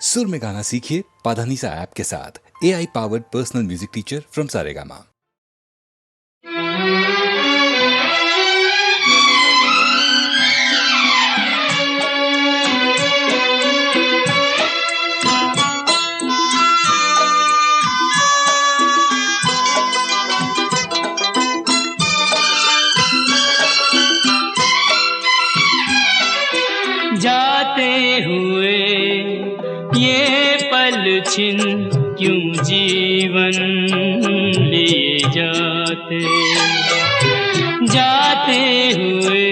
सुर में गाना सीखिए पाधानीसा ऐप के साथ। AI powered personal music teacher from Saregama. जाते हुए ये पल छिन क्यों जीवन लिए जाते, जाते हुए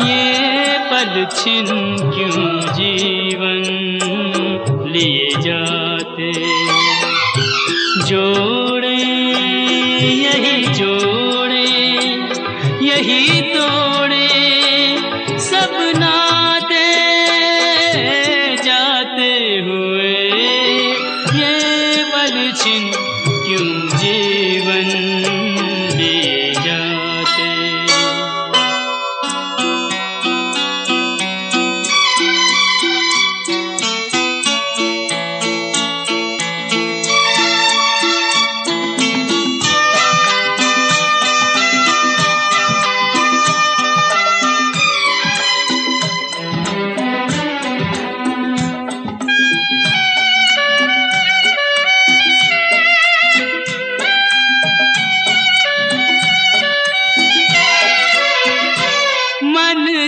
ये पल छिन क्यों जीवन लिए जाते। जोड़े यही जोड़े यही तोड़े सब नाते, जाते हुए ये पल छिन क्यों जीवन लिए जाते।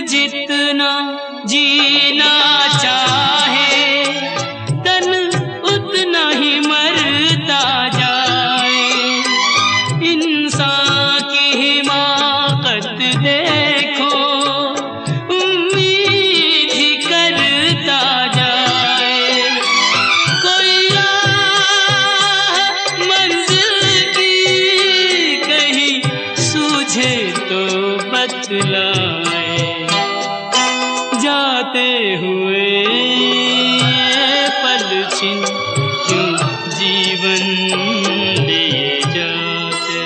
जितना जीना चाहे तन उतना ही मरता जाए। इंसान की हिमाकत देखो उम्मीद ही करता जाए। कोई राह मंजिल की कहीं सूझे तो बतलाए। जाते हुए ये पल छिन क्यों जीवन लिए जाते।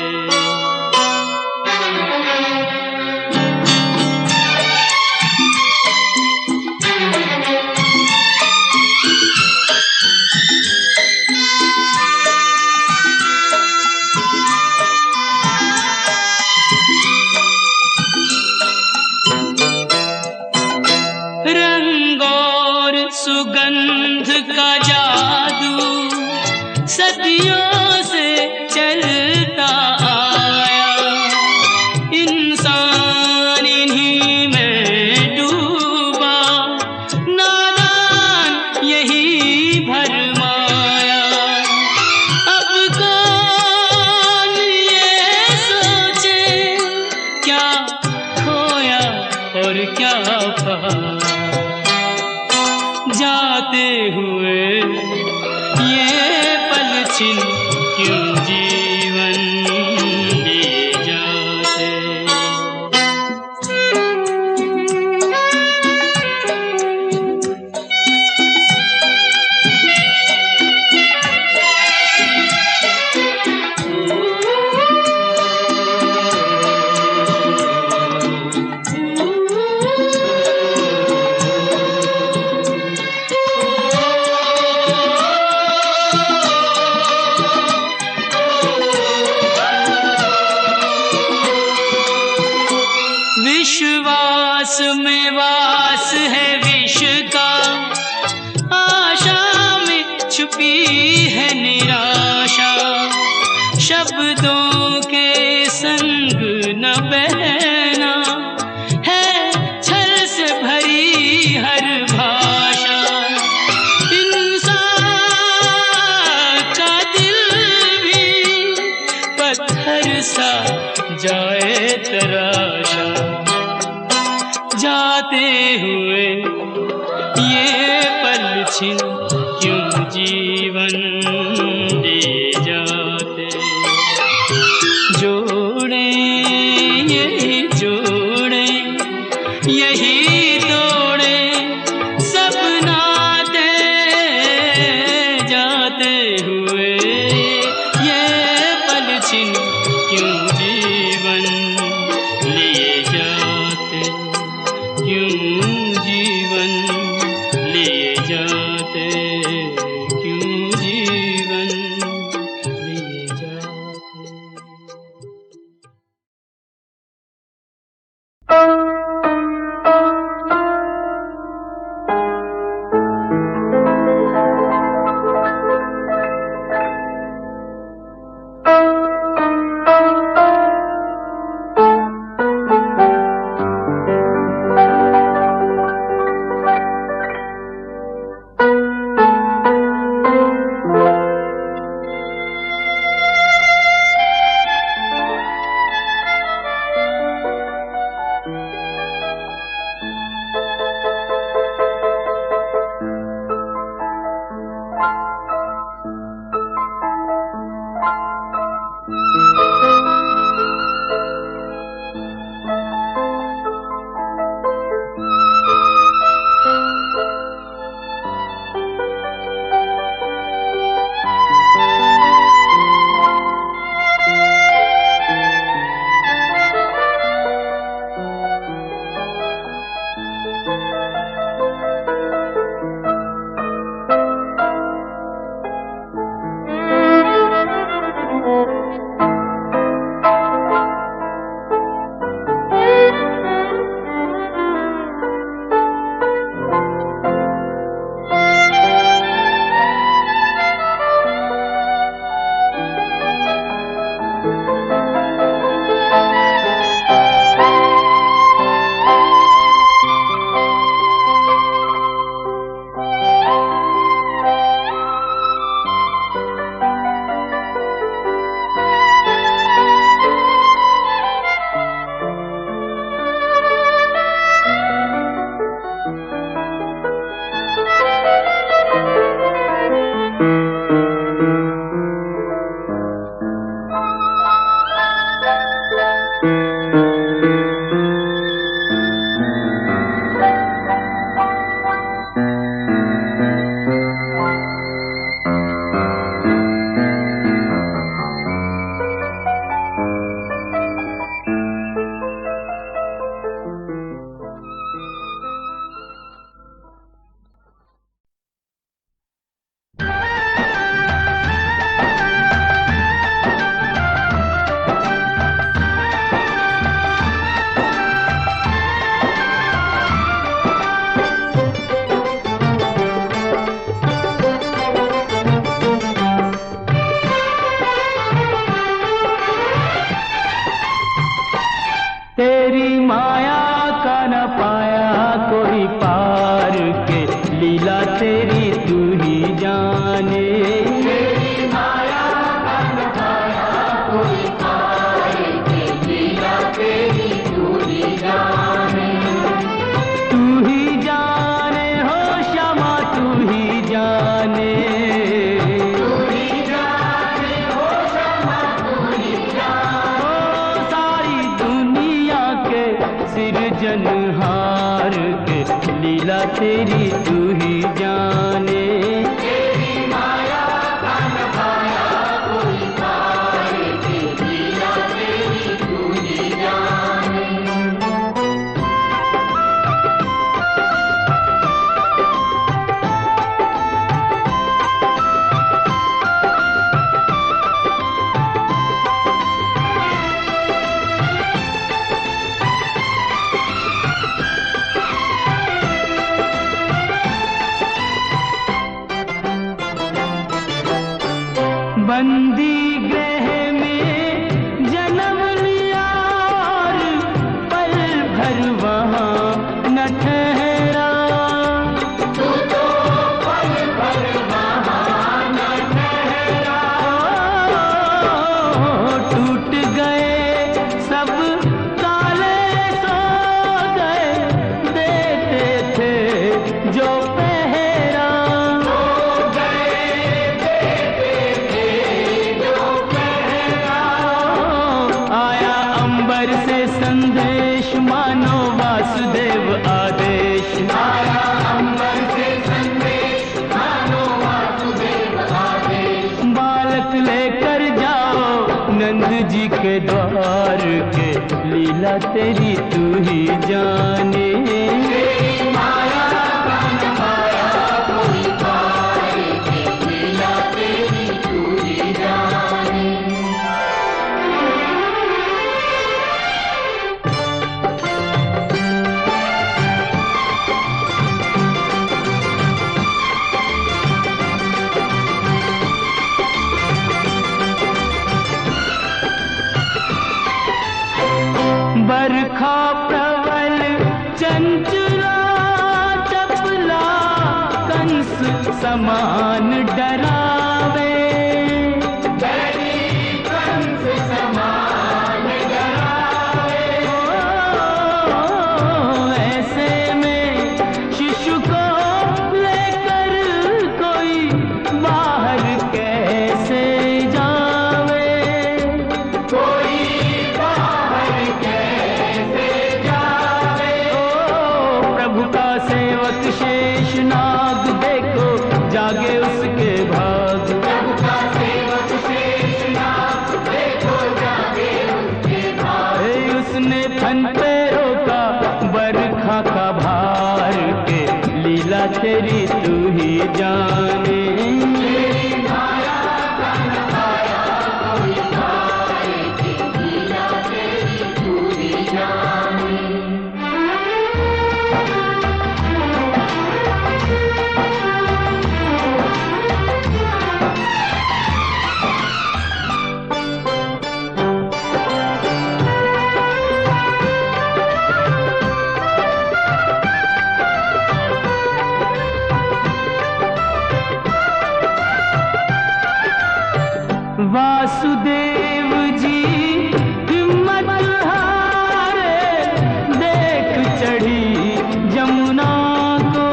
रंग और सुगंध का जादू सदियों से चलता आया। इंसान इन्हीं में डूबा, नादान यही भरमाया। अब कौन ये सोचे क्या खोया और क्या पाया। जाते हुए ये पल छिन क्यों जीवन लिए जाते। विश्वास में वास है विष का, आशा में छुपी है निराशा। शब्दों के संग न बहना है छल से भरी हर भाषा। इंसान का दिल भी पत्थर सा जाए तराशा। जाते हुए ये पल छिन क्यों जीवन लिए जाते। जोड़े यही जोड़े यही तोड़े सब नाते, जाते हुए ये पल छिन क्यों जीवन लिए जाते, क्यों जीवन लिए जाते। तेरी तू ही जाने। तेरी माया का न पाया कोई पार की लीला तेरी तू ही जाने। बंदी गृह में जन्म लिया और पल भर वहाँ न ठहरा। तू तो पल भर वहाँ न ठहरा। टूट गए सब ताले सो गए, देते थे जो पहरा। आया अंबर से संदेश मानो वासुदेव आदेश। आया अंबर से संदेश मानो वासुदेव आदेश। बालक लेकर जाओ नंद जी के द्वार के, लीला तेरी तू ही जाने। तेरी माया का न पाया कोई पार की लीला तेरी तू ही जाने। बरखा प्रबल चंचला चपला कंस समान डरावे। डरी कंस समान डरावे। ऐसे में शिशु को लेकर कोई बाहर कैसे जावे। कोई बाहर कैसे जावे। प्रभु का सेवक शेषनाग देखो जागे उसके भाग। प्रभु का सेवक शेषनाग देखो जागे उसके भाग। उसने फन पे रोका बरखा का भार के, लीला तेरी तू ही जाने। तेरी माया का न पाया कोई पार की लीला तेरी तू ही जाने। वासुदेव जी हिम्मत हारे, देख चढ़ी जमुना को।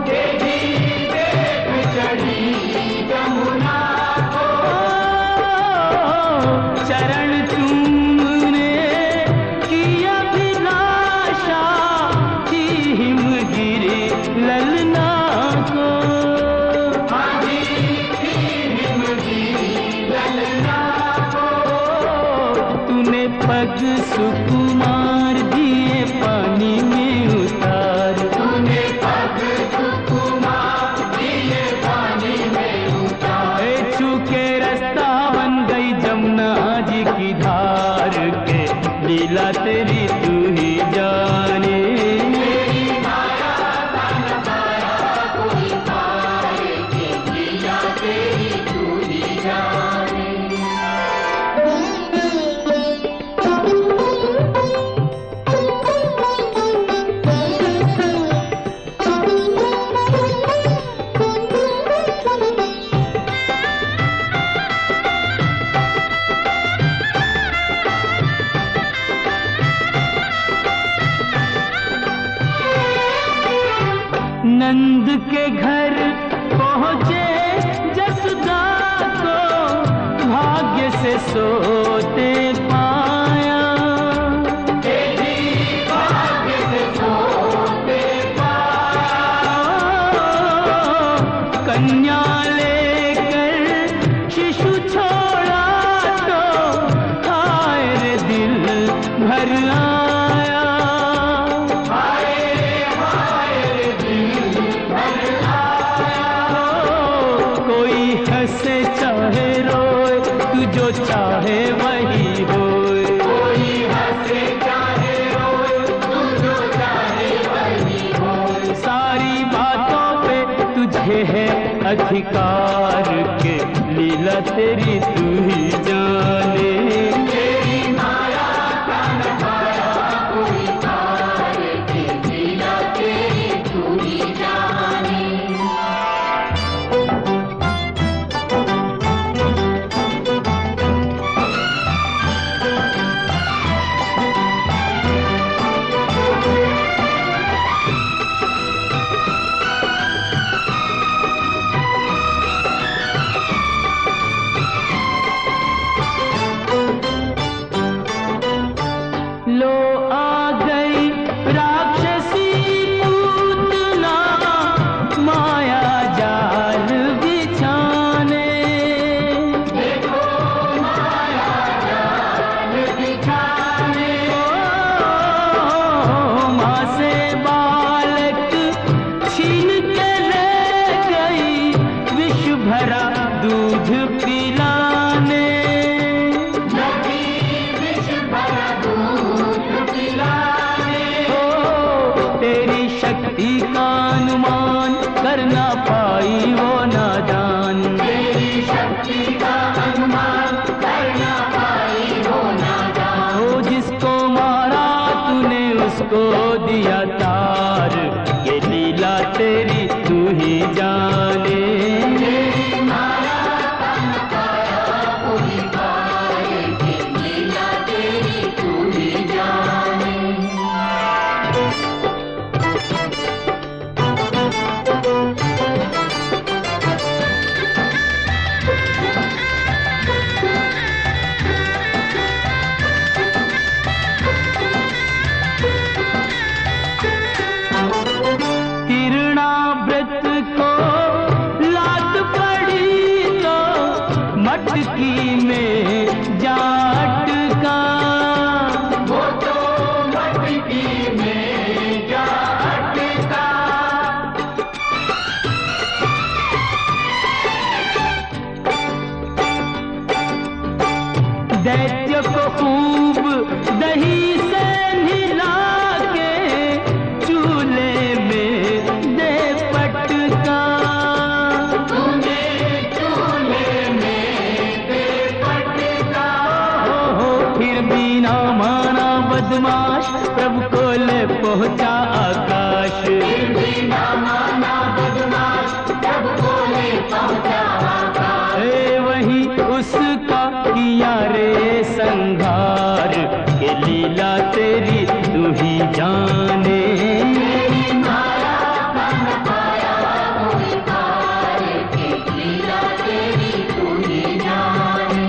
देख चढ़ी जमुना को। चरण चूमने की अभिलाषा थी हिमगिरी ललना को। तूने पग सुकुमार दिए पानी में उतार। तूने पग सुकुमार दिए पानी में उतार। छू के रास्ता बन गई जमुना जी की धार के, लीला तेरी तू ही जाने। तेरी माया का न पाया कोई पार की लीला तेरी तू ही जाने। नंद के घर पहुँचे जसदा को, भाग्य से सोते पाया। भाग्य से सोते पाया। कन्या लेकर शिशु छोड़ा तो हाय रे दिल भर आया, हाय रे दिल भर आया। कोई हंसे चाहे रोए तू जो चाहे वही होए, कोई हंसे चाहे रोए तू जो चाहे वही होए। सारी बातों पे तुझे है अधिकार के लीला तेरी तू ही जाने। तेरी माया का नभाया कोई पार के लीला तेरी तू ही जाने। लो आ गई राक्षसी पूतना माया जाल बिछाने, देखो माया जाल बिछाने। माँ से बालक छीन के ले गई विष भरा दूध पिलाने। नदी विष भरा दूध पिलाने। तेरी शक्ति का अनुमान कर ना पाई वो नादान, तेरी शक्ति का अनुमान करना पाई हो नादान। वो जिसको मारा तूने उसको दिया तार, ये लीला तेरी तू ही जाने। तेरी माया का नभाया कोई पार के लीला तेरी तू ही जाने। तिरणाव्रत को लात पड़ी तो मटकी में जा अटका, वो तो मटकी में जा अटका। दैत्य को खूब दही से नहला के चूल्हे में दे पटका। तूने चूल्हे में दे पटका। हो फिर भी ना माना बदमाश, प्रभु को ले पहुंचा आकाश। फिर भी ना माना बदमाश, जब बोले पहुंचा आकाश। वही उसका किया रे संघार, के लीला तेरी तू ही जाने। तेरी माया का नभाया कोई पार के लीला तेरी तू ही जाने।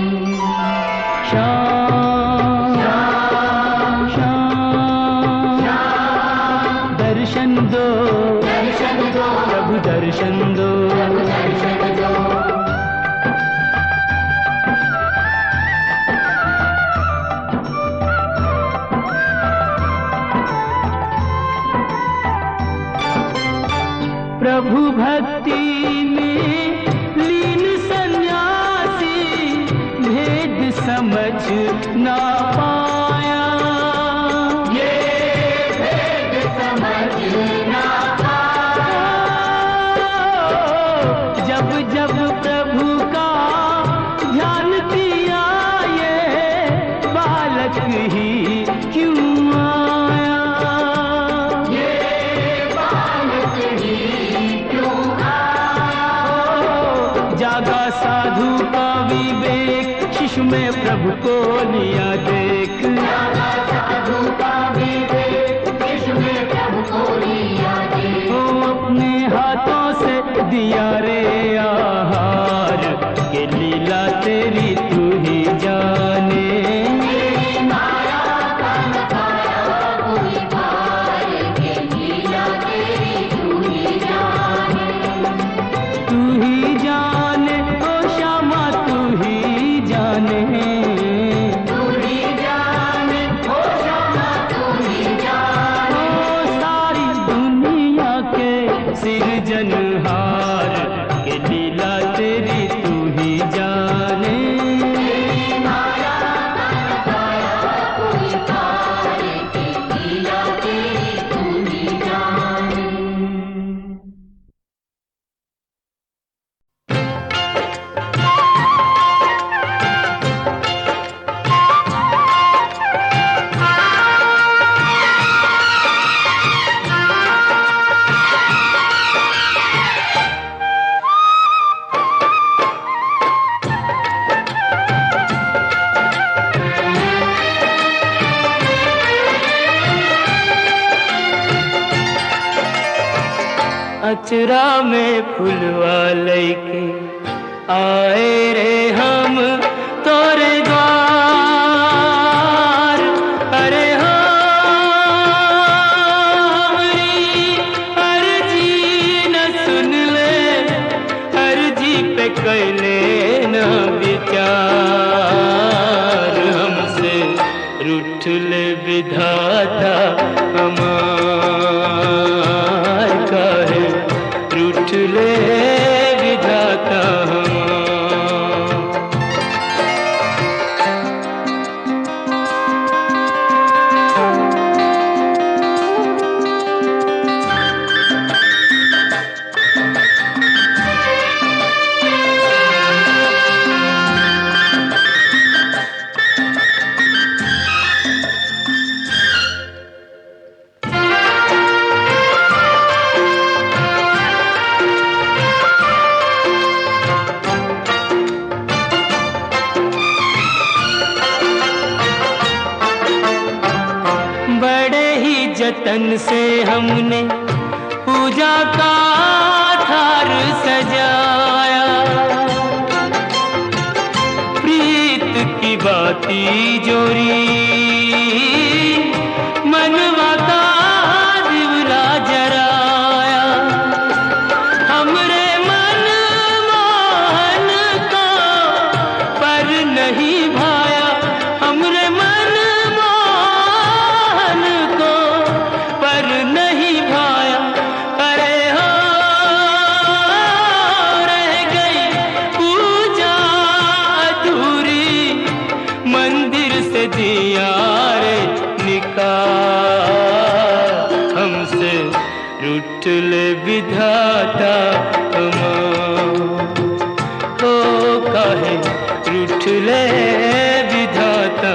श्याम श्याम श्याम दर्शन दो, दर्शन दो प्रभु दर्शन दो। दर्शन दो। प्रभु भक्ति में लीन सन्यासी भेद समझ ना पाया, ये भेद समझ ना पाया। जब जब प्रभु का ध्यान किया ये बालक ही क्यों आया। ये बालक ही क्यों आया। जागा साधु का विवेक, शिशु में प्रभु को लिया देख। जागा साधु का विवेक, शिशु में प्रभु को लिया देख। वो अपने हाथों से दिया रे आहार, के लीला तेरी तू ही जाने। तेरी माया का नभाया कोई पार के लीला तेरी तू ही जाने। तू ही अचरा में फुलवा लैके आए रे हम तोरे द्वार। अरे हमरी अर्जी न सुन ले, अर्जी पे कैले न विचार। हमसे रूठ ले विधाता हमार, काहे रूठ ले विधाता हमार। जतन से हमने पूजा का थार सजाया, प्रीत की बाती जोरी मनवा का दिवला जराया। हमरे मन मोहन को पर नहीं भाया, हमरे मन मोहन को पर नहीं भाया। अरे हो रह गई पूजा अधूरी, मंदिर से दिया रे निकाल। हमसे रूठ ले विधाता हो, काहे रूठ ले विधाता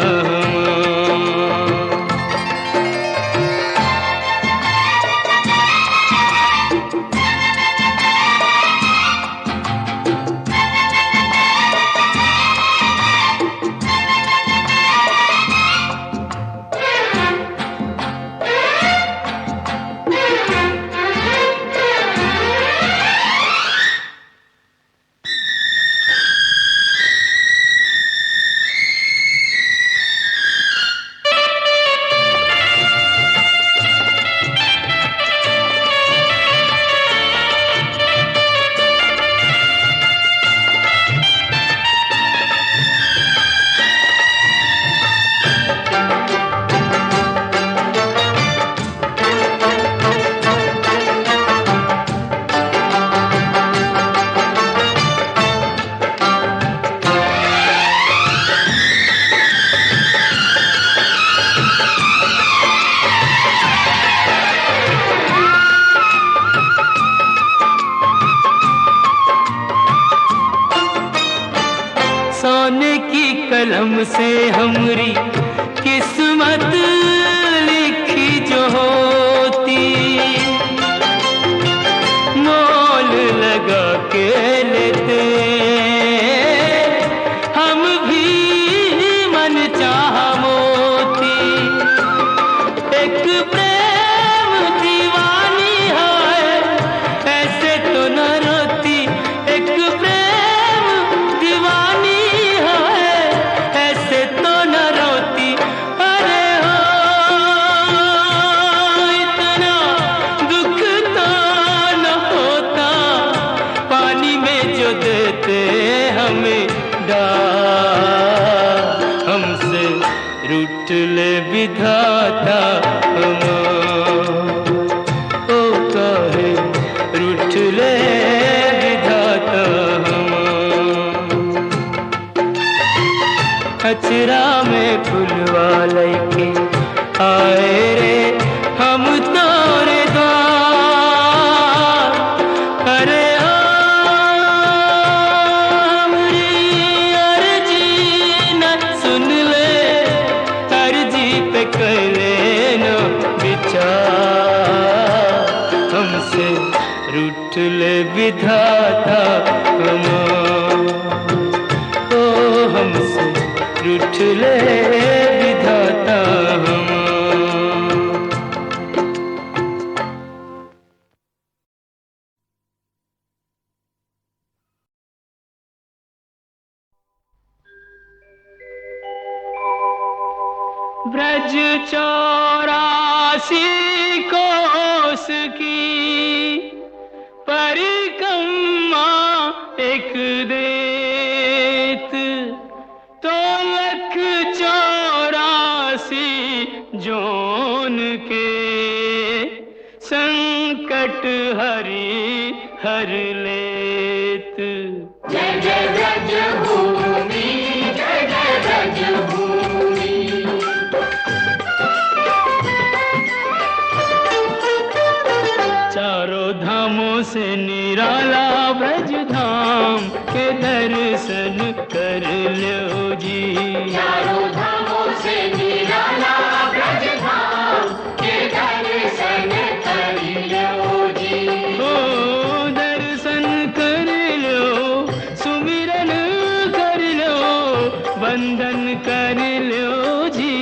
सोने की कलम से हमरी किस्मत लिखी जो होती, मोल लगा के लेते हम भी मन चाह मोती। एक प्रेम दीवानी है ऐसे तो न रोती, एक प्रेम दीवानी ऐसे तो न रोती। अरे हो इतना दुख तो न होता, पानी में जो देते हमें डाल। हमसे रूठ ले विधाता ओ, काहे रूठ ले विधाता अचरा में फुलवा लैके आए रे हम तोरे द्वार। अरे हमरी अर्जी न सुन ले, अर्जी पे कैले न विचार। हमसे रूठ ले विधाता ओ, हमसे रूठ ले विधाता ब्रज 84 कोस की परिक्रमा एक देत, तो 184 जोन के संकट हरि हर लेत। जय जय ब्रज भूमि, जय जय ब्रज भूमि। चारों धामों से निराला ब्रज धाम के दर्शन कर लो जी। चारों धामों से निराला ब्रज धाम के दर्शन कर लो जी। ओ दर्शन कर लो, सुमिरन कर लो, वंदन कर लो जी।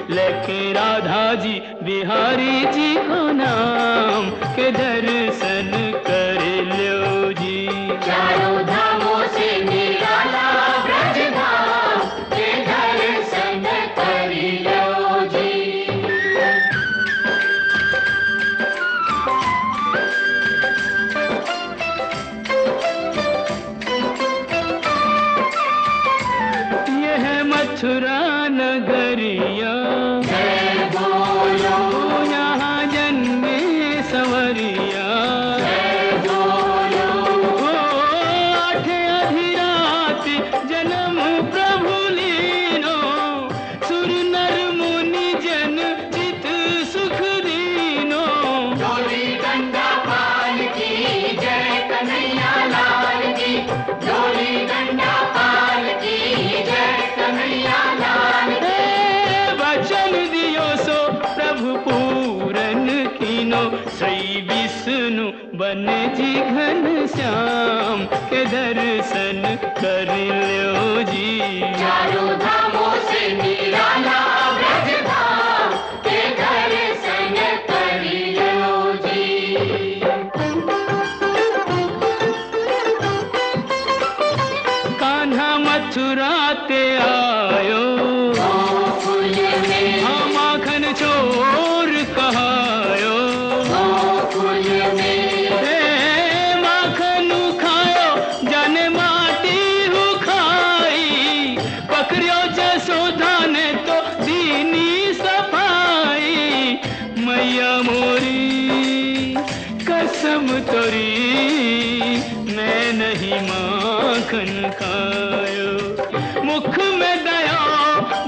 लेके राधा जी बिहारी जी को नाम के दर्शन कर लो जी। चारों धामों से निराला ब्रज धाम के दर्शन कर लो जी। यह मथुरा नगरिया, जय बोलो, यहाँ जन्मे संवरिया। जय बोलो, ओ आठ अधिराति जन्म प्रभु लीनो, सुर नर मुनि जन चित सुख दीनो। डोली डंडा पाल की जय कन्हैया लाल की, डोली डंडा पाल की जय कन्हैया लाल की। हे वचन दियो सो प्रभु पूरन कीनो, श्री विष्णु बन जी घन श्याम के दर्शन कर लो जी। चारों धामों से निराला ब्रज धाम के दर्शन कर लो जी। कान्हा मथुरा ते आयो, गोकुल में, हाँ माखन चोर कहायो। गोकुल में, हे माखन खायो जाने माटी हु खाई, पकड़ियो जसोदा ने तो दीनी सफाई। मैया मोरी कसम तोरी, मैं नहीं माखन खायो। मुख में दया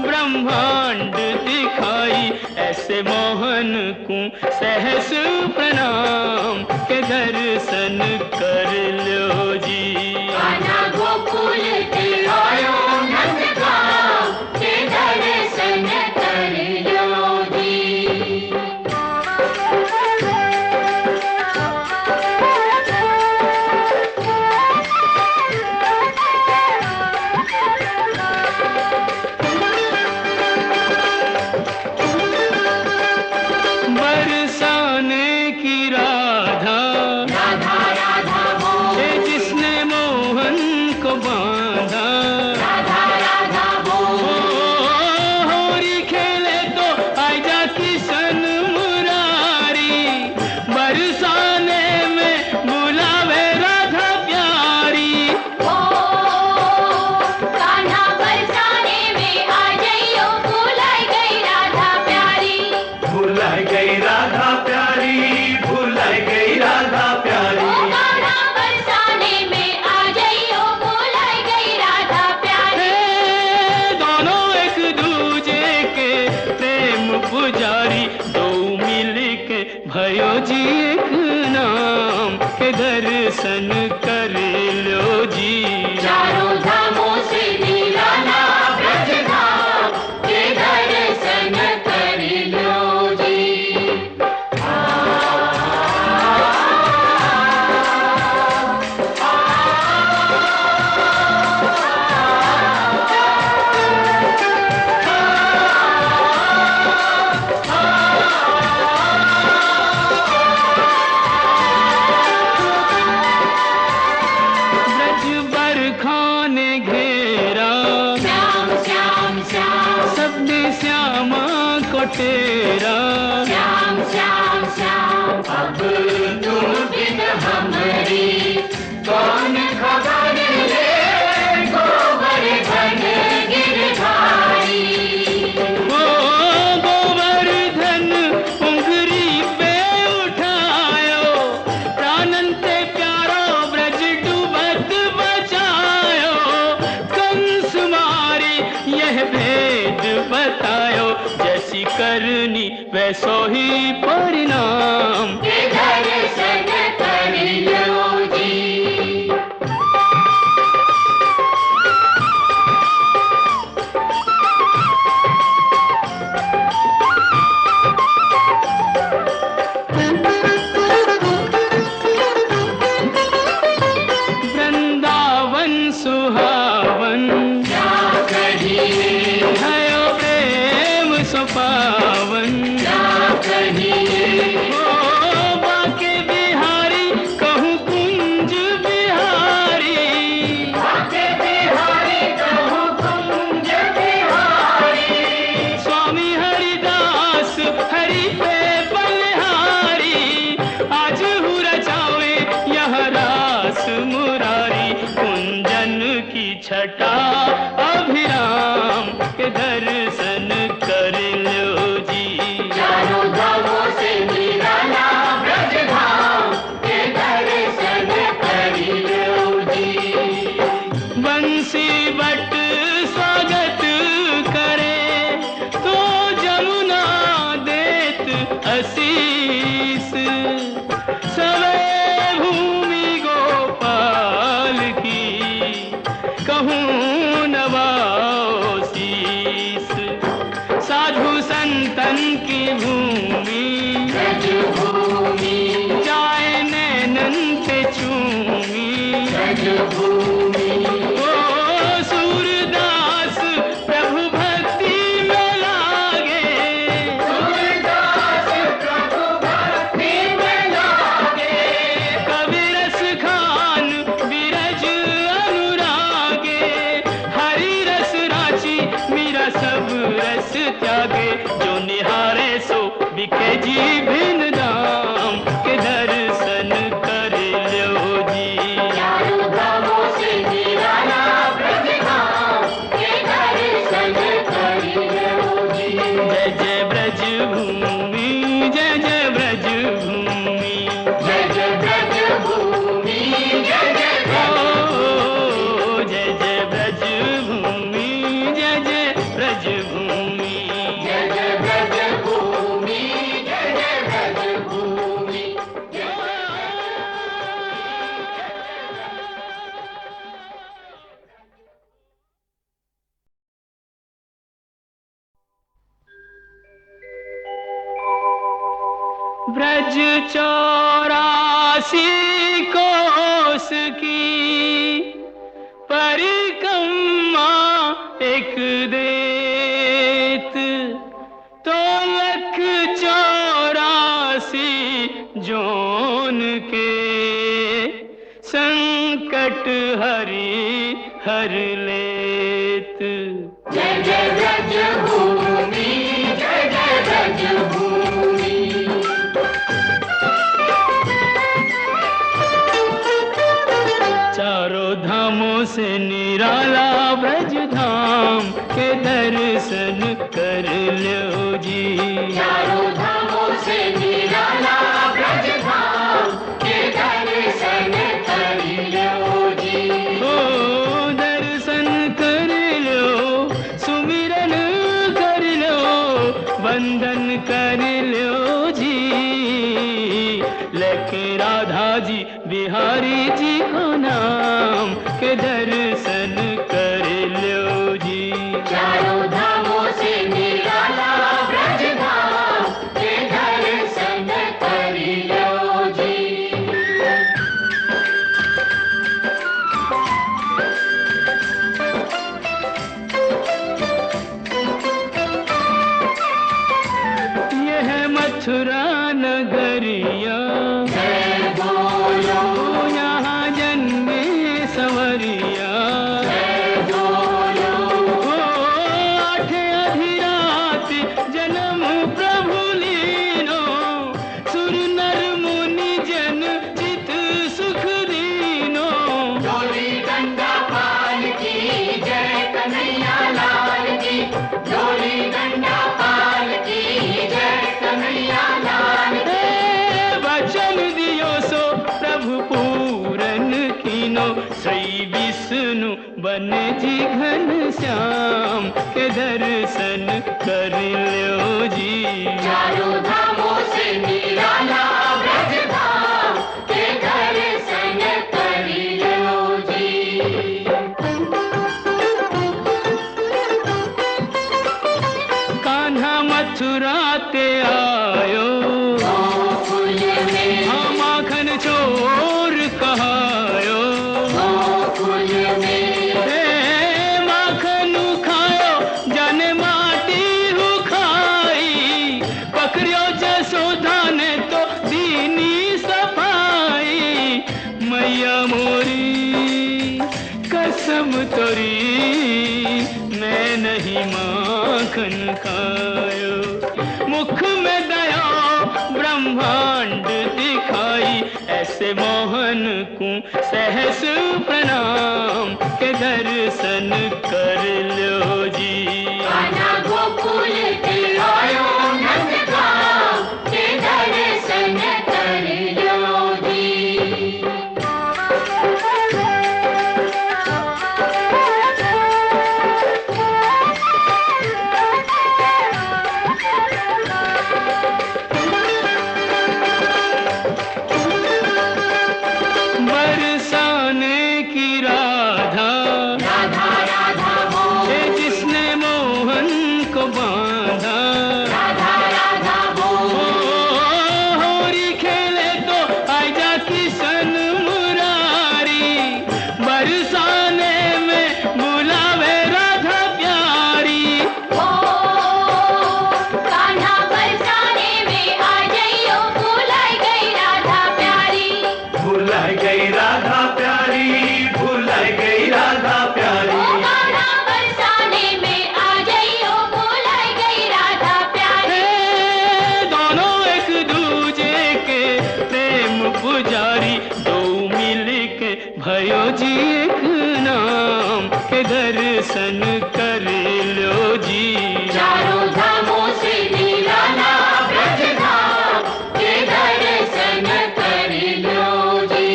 ब्रह्मांड दिखाई, ऐसे मोहन को सहस प्रणाम के दर्शन कर लो जी। कान्हा गोकुल के आयो नंदगांव के दर्शन कर लो जी। बरसाने की राधा, राधा राधा बोल, ये जिसने मोहन को बांधा। राधा राधा ओ बोल, होरी खेले तो आजा किशन मुरारी, बरसाने में बुलावे राधा प्यारी। ओ कान्हा बरसाने में आ जाइयो, भुलाई गई राधा प्यारी। भुलाई गई राधा प्यारी, भुलाई गई राधा ओ प्यारी। कान्हा बरसाने में आ जाइयो, भुलाई गई राधा प्यारी। हे दोनों एक दूजे के प्रेम पुजारी, दो मिल के भयो जी एक नाम के दर्शन कर लो जी। चारों धामों से निराला ब्रज धाम के दर्शन कर लो जी। तेरा। श्याम श्याम श्याम अब तुम बिन हमरी कौन खबर ले, गोवर्धन गिरधारी। ओ गोवर्धन उंगरी पे उठायो, प्राणन से प्यारो ब्रज डूबत बचायो। कंस मारी यह भेद बतायो, जैसी करनी वैसो ही परिणाम। दर्शन कर लो जी। वृंदावन सुहावन क्या कहिए, भयो प्रेम सुपावन। क्या कहिए, ओ बाके बिहारी कहूँ कुंज बिहारी। बाके बिहारी कहूँ कुंज बिहारी। स्वामी हरिदास हरि पे बलिहारी, आज हूँ रचावे यह रास मुरारी। कुंजन की छटा अभिराम के दर्शन कर लो जी। चारों धामों से निराला ब्रज धाम के दर्शन कर लो जी। बंसी बट स्वागत करे तो जमुना देत आशीष। सवे भूमि गोपाल की कहूँ नवाओ शीस। साधु संतन की भूमि ब्रज भूमि, जाए नैनन पे चूमी। ब्रज भूमि, ओ सूरदास प्रभु भक्ति में लागे, सूरदास प्रभु भक्ति में लागे। कवि रस खान विरज अनुरागे। हरि रस राची मीरा सब रस त्यागे, जो निहारे सो बिके जी भिन्न दाम के दर्शन कर लो जी। चारों धामों से निराला ब्रज धाम के दर्शन कर लो जी। जय जय ब्रज भूमि, जय जय ब्रज भूमि। जय जय ब्रज भूमि, जय जय ब्रज ओ जय जय ब्रज भूमि, जय जय ब्रज भूमि। जय जय ब्रज भूमि, जय जय ब्रज भूमि। ब्रज 84 कोस की परिक्रमा एक देत, तो 184 जोन के संकट हरि हर लेत। जय जय ब्रज भूमि, जय जय ब्रज भूमि। चारों धामों से निराला ब्रज धाम के दर्शन कर लो जी। चारों धामों से निराला ब्रज धाम के दर्शन कर लो जी। ओ दर्शन कर लो, सुमिरन कर लो, वंदन कर लो जी। लेके राधा जी बिहारी जी को नाम के दर्शन कर लो जी। चारों धामों से निराला ब्रज धाम के दर्शन कर लो जी। यह मथुरा नगरिया, जय बोलो, यहाँ जन्मे संवरिया। श्री विष्णु बने जी घन श्याम के दर्शन कर लो जी। चारों धामों से निराला ब्रज धाम के दर्शन कर लो जी। कान्हा मथुरा ते आयो गोकुल में, हाँ माखन चोर कहायो गोकुल में, हे माखन खायो जाने माटी हु खाई, पकड़ियो जसोदा ने तो दीनी सफाई। मैया मोरी कसम तोरी मैं नहीं माखन खायो। मुख में दया ब्रह्मांड दिखाई, ऐसे मोहन को सहस प्रणाम के दर्शन कर लो जी। कान्हा गोकुल के आयो नंदगांव के दर्शन कर लो जी। बरसाने की राधा राधा राधा बोल, है जिसने मोहन को बांधा। राधा राधा बोल, ओ होरी खेले तो आजा किशन मुरारी, बरसाने में बुलावे राधा प्यारी। ओ कान्हा बरसाने में आ जाइयो, भुलाई गई राधा प्यारी। भुलाई गई राधा प्यारी, भुलाई गई राधा ओ प्यारी। कान्हा बरसाने में आ जाइयो, भुलाई गई राधा प्यारी। दोनों एक दूजे के प्रेम पुजारी, दो मिल के भयो जी एक नाम के दर्शन कर लो जी। चारों धामों से निराला ब्रज धाम के दर्शन कर लो जी।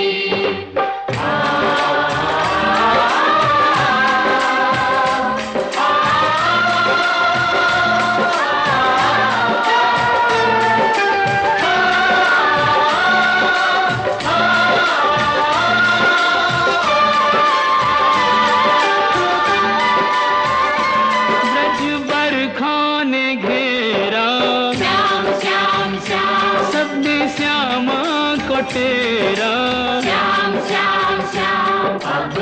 ब्रज बरखा ने घेरा, श्याम श्याम श्याम, सबने श्यामा को तेरा। श्याम श्याम श्याम, अब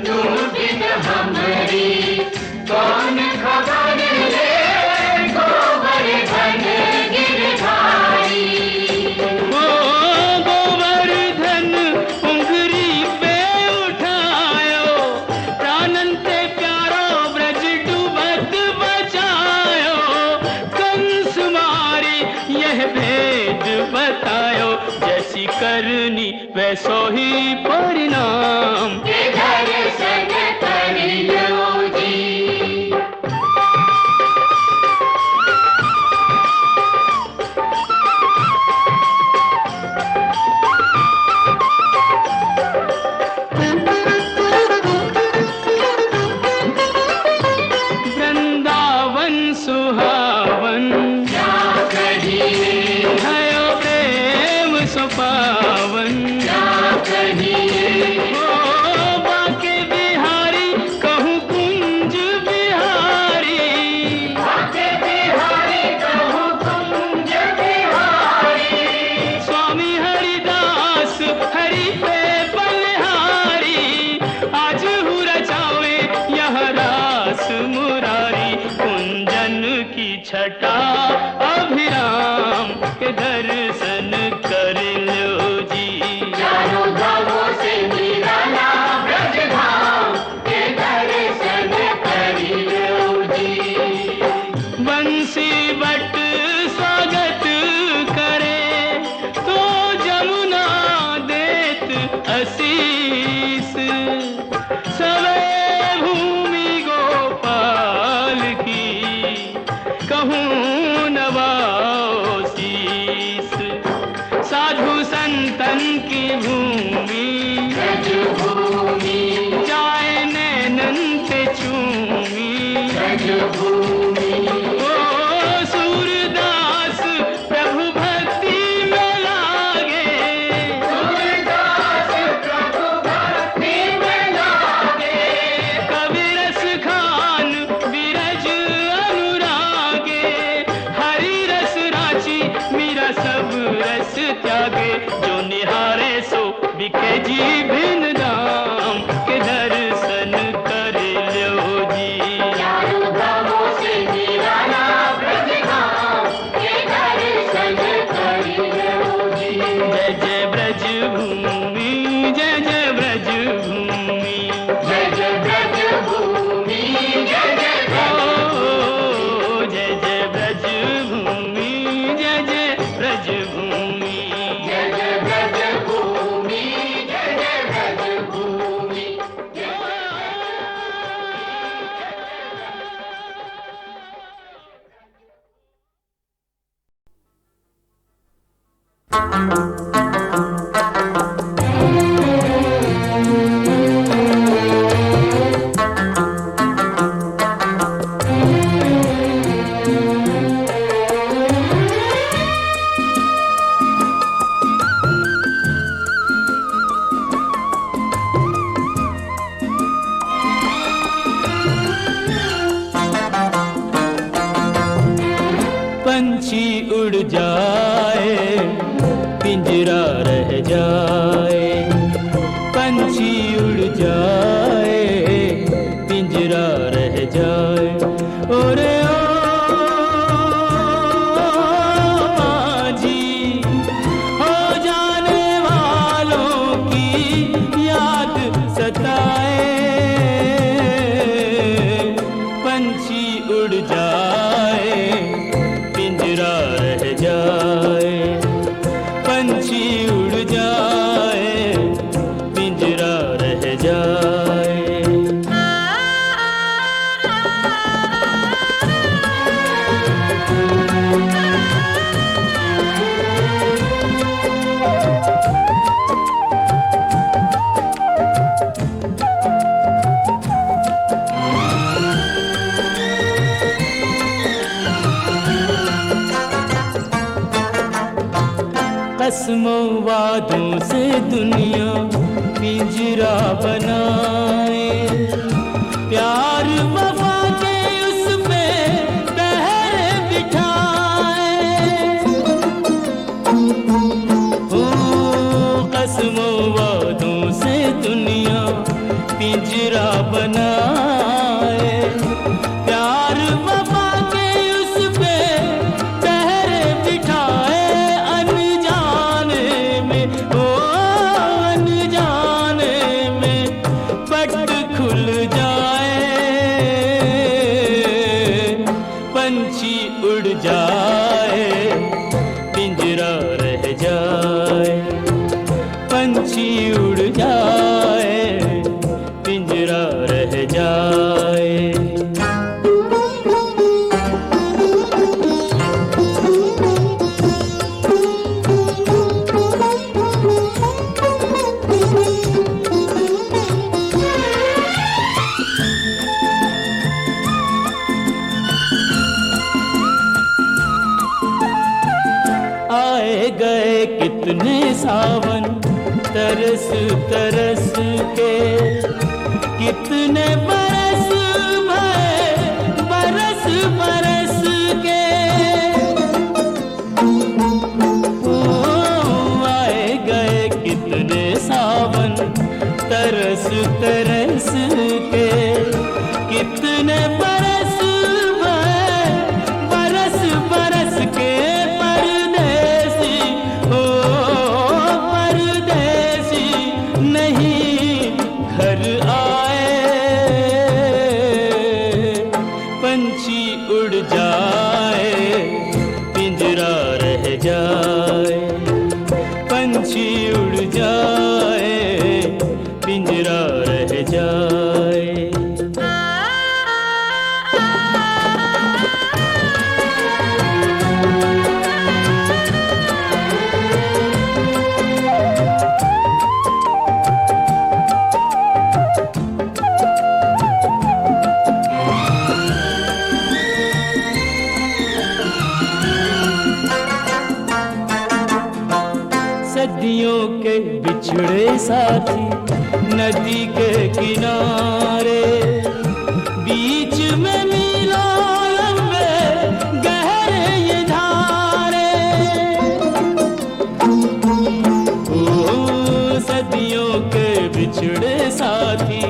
तुम बिन हमरी कौन खबर ले, गोवर्धन गिरधारी। ओ गोवर्धन उंगरी पे उठायो, प्राणंते प्यारो ब्रज डूबत बचायो। कंस मारी यह भेद बतायो, जैसी करनी वैसो ही परिणाम। के दर्शन कर लो जी। वृंदावन सुहावन क्या कहिए, भयो प्रेम सुपावन। क्या कहिए, ओ बाके बिहारी कहूँ कुंज बिहारी। बाके बिहारी कहूँ कुंज बिहारी। स्वामी हरिदास हरि पे बलिहारी, आज हूँ रचावे यह रास मुरारी। कुंजन की छटा अभिराम के दर्शन कर लो जी। चारों धामों से निराला ब्रज धाम के दर्शन कर लो जी। बंसी बट स्वागत करे तो जमुना देत आशीष। सवे भूमि गोपाल की कहूँ नवाओ शीस। साधु संतन की भूमि ब्रज भूमि पंछी उड़ जाए पिंजरा रह जाए, पंछी उड़ जाए पिंजरा रह जाए। ओरे ओ माझी, हो जाने वालों की याद सताए, पंछी उड़ जाए पिंजरा रह जाए, पंछी उड़ जाए पिंजरा रह जाए। कसमों वादों से दुनिया पिंजरा बनाए, प्यार वफा के उस पे पहरे बिठाए। ओ कसमों वादों से दुनिया पिंजरा बनाए, प्यार वफा के उस पे पहरे बिठाए। पंछी उड़ जाए पिंजरा रह जाए, पंछी उड़ जाए पिंजरा रह जाए। आए गए कितने सावन तरस तरस के, कितने बरस भए बरस बरस के। ओ आए गए कितने सावन तरस तरस के, कितने बरस भए बरस बरस के। पंछी उड़ जाए पिंजरा रह जाए, पंछी उड़ जाए पिंजरा रह जाए। सदियों के बिछड़े साथी नदी के किनारे, बीच में मीलों लंबे गहरे ये धारे। ओ सदियों के बिछड़े साथी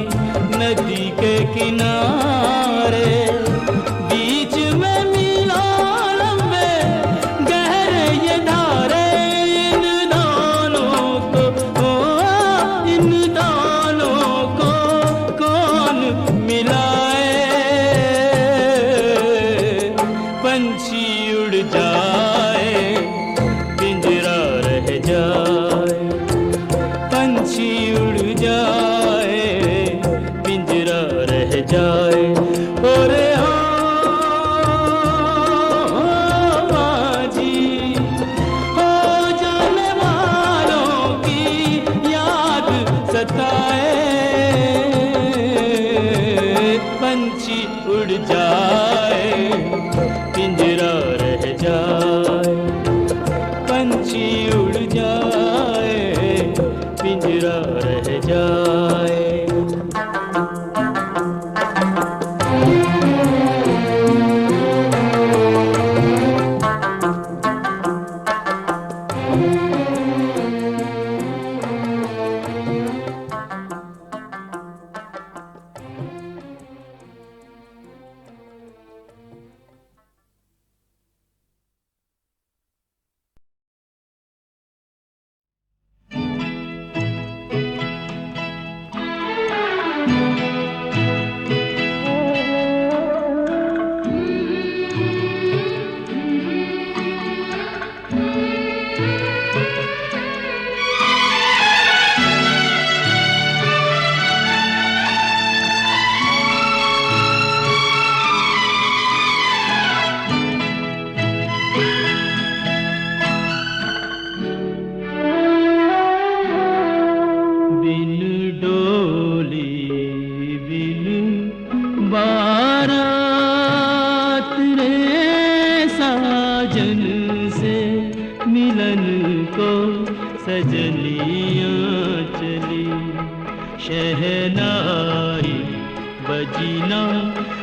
नदी के किनारे, बीच में मीलों लंबे गहरे ये धारे। इन दोनों को कौन मिलाए, पंछी उड़ जाए पिंजरा रह जाए, पंछी उड़ जाए पिंजरा रह जाए। ओरे बताए, पंछी उड़ जाए पिंजरा रह जाए, पंछी उड़ जाए पिंजरा रह जाए।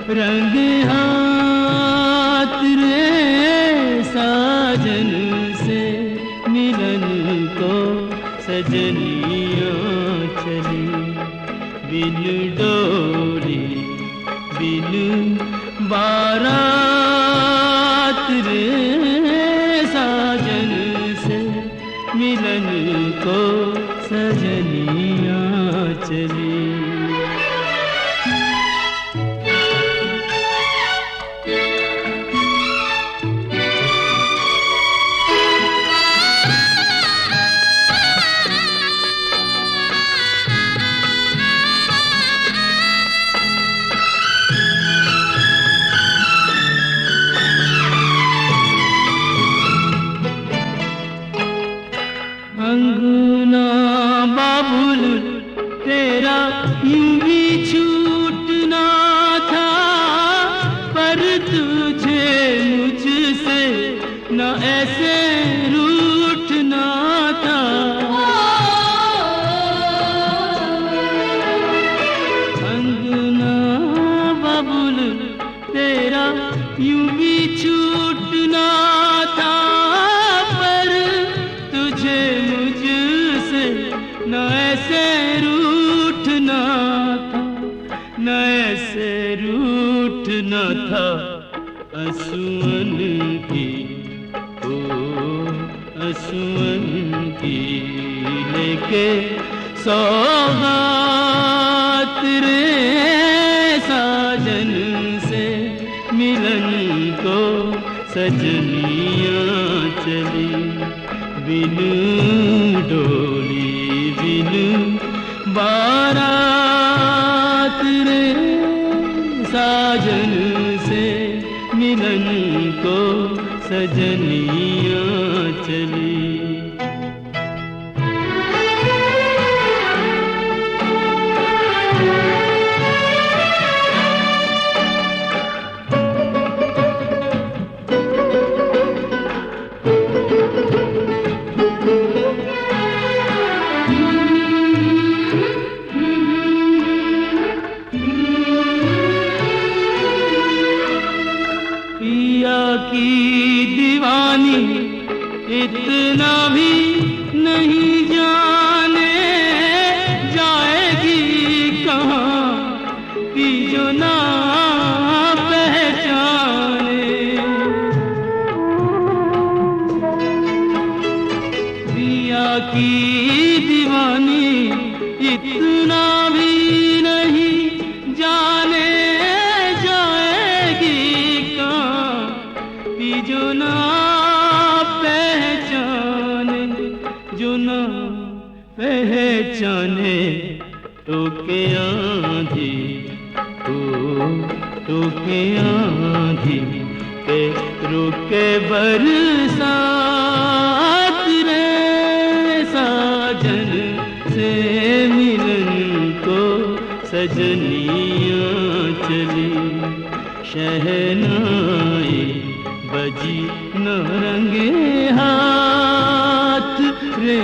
रंग हाथ रे साजन से मिलन को सजनियाँ चली, बिन डोली बिन बारात रे साजन से मिलन को सजनियाँ चली। अंगना बाबुल तेरा यूं भी छूटना था, पर तुझे मुझसे न ऐसे रूठना था। अंगना बाबुल तेरा यूं भी छूटना था, न ऐसे रूठना था, न ऐसे रूठना था। असुअन की ओ असुअन की लेके सौगात रे साजन से मिलन को सजनियाँ चली, बिन डोली बिन बारात रे साजन से मिलन को सजनियाँ चली। की दीवानी इतना भी नहीं जाने जाएगी कहाँ, कि जो ना पहचाने। पिया की दीवानी इतना भी नहीं जाने जाएगी कहाँ, जो ना पहचाने, जो ना पहचाने। टोके आंधी ओ टोके आंधी के रुके बरसात रे साजन से मिलन सजनियाँ चली, शहनाई बजी न रंगे हाथ रे,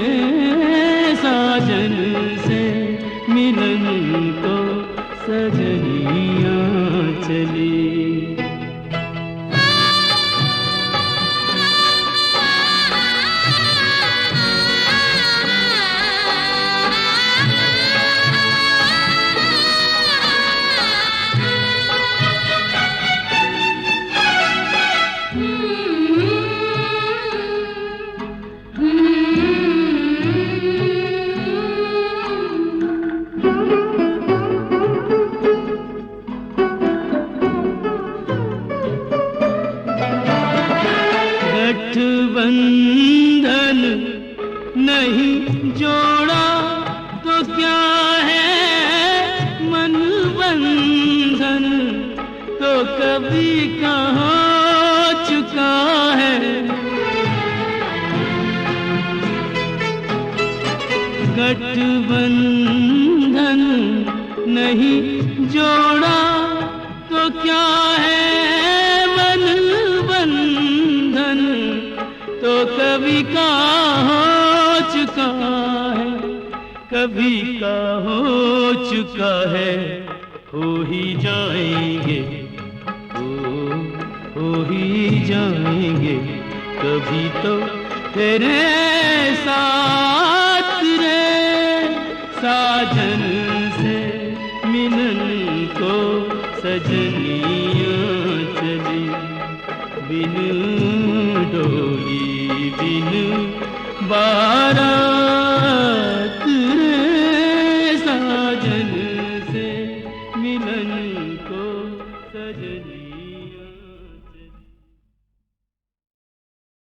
साजन से मिलन को सजनियाँ चली। गठबंधन नहीं जोड़ा तो क्या है, मन बंधन तो कभी का हो चुका है। गठबंधन नहीं जोड़ा तो क्या है, मन बंधन तो कभी का हो चुका है, कभी का हो चुका है। हो ही जाएंगे, हो ही जाएंगे कभी तो तेरे साथ रे, साजन से मिलन को सजनियाँ चली, बिन डोली बिन बारात रे, साजन से मिलन को सजनी।